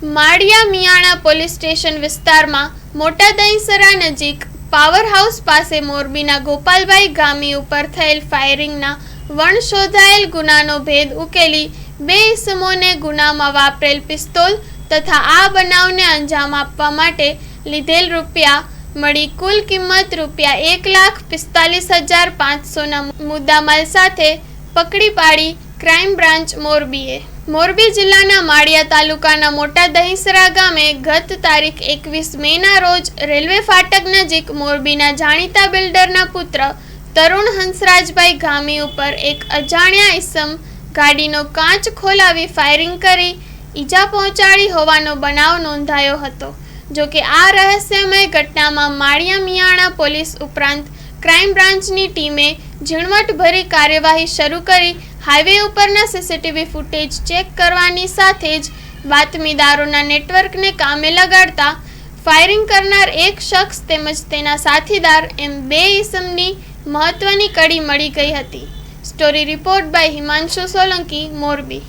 માળિયા Miyana police station વિસ્તારમાં મોટા દહીંસરા નજીક પાવર હાઉસ પાસે મોરબીના ગોપાલભાઈ ગામી ઉપર થયેલ ફાયરિંગના વણશોધાયેલ ગુનાનો ભેદ ઉકેલી બે ઇસમોને ગુનામાં વાપરેલ પિસ્તોલ તથા આ બનાવને અંજામ આપવા માટે લીધેલ રૂપિયા મળી કુલ કિંમત રૂપિયા 1,45,500ના મુદ્દામાલ સાથે પકડી પાડી ક્રાઇમ બ્રાન્ચ મોરબીએ મોરબી જિલ્લાના માળિયા તાલુકાના મોટા દહીંસરા ગામે ગત તારીખ 21 મેના રોજ રેલવે ફાટક નજીક મોરબીના જાણીતા બિલ્ડરના પુત્ર તરુણ હંસરાજભાઈ ગામી ઉપર એક અજાણ્યા ઇસમ ગાડીનો કાચ ખોલાવી ફાયરિંગ કરી ઈજા પહોંચાડી હોવાનો બનાવ નોંધાયો હતો। જો કે આ રહસ્યમય ઘટનામાં માળિયા મિયાણા પોલીસ ઉપરાંત ક્રાઇમ બ્રાન્ચની ટીમે ઝીણવટભરી કાર્યવાહી શરૂ કરી હાઈવે ઉપરના સીસીટીવી ફૂટેજ ચેક કરવાની સાથે જ બાતમીદારોના નેટવર્કને કામે લગાડતા ફાયરિંગ કરનાર એક શખ્સ તેમજ તેના સાથીદાર એમ બે ઇસમની મહત્વની કડી મળી ગઈ હતી। Story report by Himanshu Solanki, Morbi.